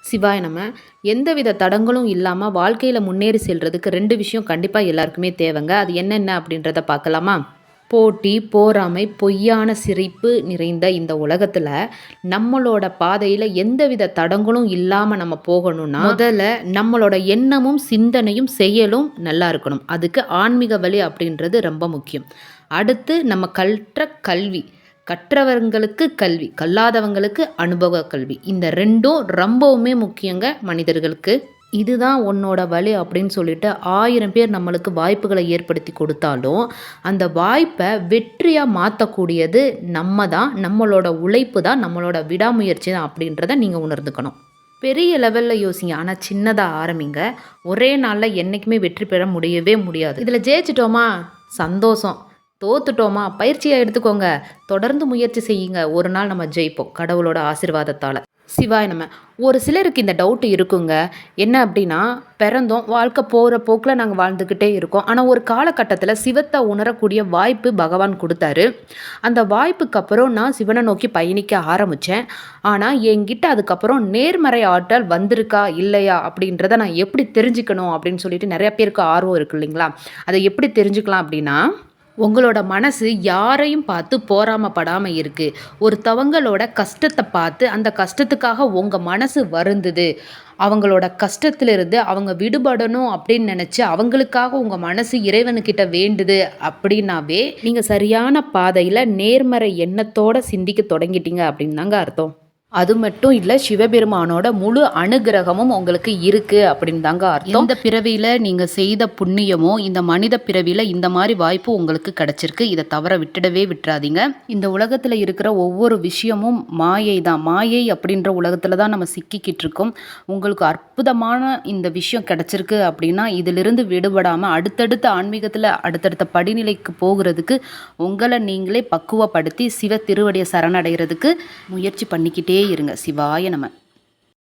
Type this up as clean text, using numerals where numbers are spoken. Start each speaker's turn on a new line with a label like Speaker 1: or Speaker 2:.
Speaker 1: சிவாய நம்ம எந்தவித தடங்களும் இல்லாமல் வாழ்க்கையில் முன்னேறி செல்றதுக்கு 2 விஷயம் கண்டிப்பாக எல்லாருக்குமே தேவைங்க. அது என்னென்ன அப்படின்றத பார்க்கலாமா? போட்டி, போராமை, பொய்யான சிரிப்பு நிறைந்த இந்த உலகத்தில் நம்மளோட பாதையில் எந்தவித தடங்களும் இல்லாமல் நம்ம போகணும்னா முதல்ல நம்மளோட எண்ணமும் சிந்தனையும் செயலும் நல்லா இருக்கணும். அதுக்கு ஆன்மீக வழி அப்படின்றது ரொம்ப முக்கியம். அடுத்து நம்ம கற்ற கல்வி, கற்றவங்களுக்கு கல்வி, கல்லாதவங்களுக்கு அனுபவ கல்வி. இந்த 2ம் ரொம்பவுமே முக்கியங்க மனிதர்களுக்கு. இதுதான் உன்னோட வழி அப்படின்னு சொல்லிட்டு 1000 பேர் நம்மளுக்கு வாய்ப்புகளை ஏற்படுத்தி கொடுத்தாலும் அந்த வாய்ப்பை வெற்றியாக மாற்றக்கூடியது நம்ம தான், நம்மளோட உழைப்பு தான், நம்மளோட விடாமுயற்சி தான் அப்படின்றத நீங்கள் உணர்ந்துக்கணும். பெரிய லெவலில் யோசிங்க, ஆனால் சின்னதாக ஆரம்பிங்க. ஒரே நாளில் என்றைக்குமே வெற்றி பெற முடியவே முடியாது. இதில் ஜெயிச்சிட்டோமா சந்தோஷம், தோத்துட்டோமா பயிற்சியாக எடுத்துக்கோங்க, தொடர்ந்து முயற்சி செய்யுங்க. ஒரு நாள் நம்ம ஜெயிப்போம் கடவுளோட ஆசீர்வாதத்தால். சிவாய் நம்ம ஒரு சிலருக்கு இந்த டவுட் இருக்குங்க. என்ன அப்படின்னா, பிறந்தோம், வாழ்க்கை போகிற போக்கில் நாங்கள் வாழ்ந்துக்கிட்டே இருக்கோம். ஆனால் ஒரு காலகட்டத்தில் சிவத்தை உணரக்கூடிய வாய்ப்பு பகவான் கொடுத்தாரு. அந்த வாய்ப்புக்கு அப்புறம் நான் சிவனை நோக்கி பயணிக்க ஆரம்பித்தேன். ஆனால் என்கிட்ட அதுக்கப்புறம் நேர்மறை ஆற்றல் வந்திருக்கா இல்லையா அப்படின்றத நான் எப்படி தெரிஞ்சுக்கணும் அப்படின்னு சொல்லிட்டு நிறைய பேருக்கு ஆர்வம் இருக்குது இல்லைங்களா? அதை எப்படி தெரிஞ்சுக்கலாம் அப்படின்னா, உங்களோட மனசு யாரையும் பார்த்து போராமப்படாமல் இருக்குது. ஒருத்தவங்களோட கஷ்டத்தை பார்த்து அந்த கஷ்டத்துக்காக உங்கள் மனசு வருந்துது, அவங்களோட கஷ்டத்திலிருந்து அவங்க விடுபடணும் அப்படின்னு நினச்சி அவங்களுக்காக உங்கள் மனசு இறைவனுக்கிட்ட வேண்டுது அப்படின்னாவே நீங்கள் சரியான பாதையில் நேர்மறை எண்ணத்தோடு சிந்திக்க தொடங்கிட்டீங்க அப்படின்னு தாங்க அர்த்தம். அது மட்டும் இல்லை, சிவபெருமானோட முழு அனுகிரகமும் உங்களுக்கு இருக்குது அப்படின்னு தாங்க அர்த்தம். இந்த பிறவியில் நீங்கள் செய்த புண்ணியமோ இந்த மனித பிறவியில் இந்த மாதிரி வாய்ப்பு உங்களுக்கு கிடச்சிருக்கு. இதை தவற விட்டுடவே விட்டுறாதீங்க. இந்த உலகத்தில் இருக்கிற ஒவ்வொரு விஷயமும் மாயை தான். மாயை அப்படின்ற உலகத்தில் தான் நம்ம சிக்கிக்கிட்டு இருக்கோம். உங்களுக்கு அற்புதமான இந்த விஷயம் கிடச்சிருக்கு அப்படின்னா இதிலிருந்து விடுபடாமல் அடுத்தடுத்த ஆன்மீகத்தில் அடுத்தடுத்த படிநிலைக்கு போகிறதுக்கு உங்களை நீங்களே பக்குவப்படுத்தி சிவ திருவடியை சரணடைகிறதுக்கு முயற்சி பண்ணிக்கிட்டே இருங்க. சிவாய நம.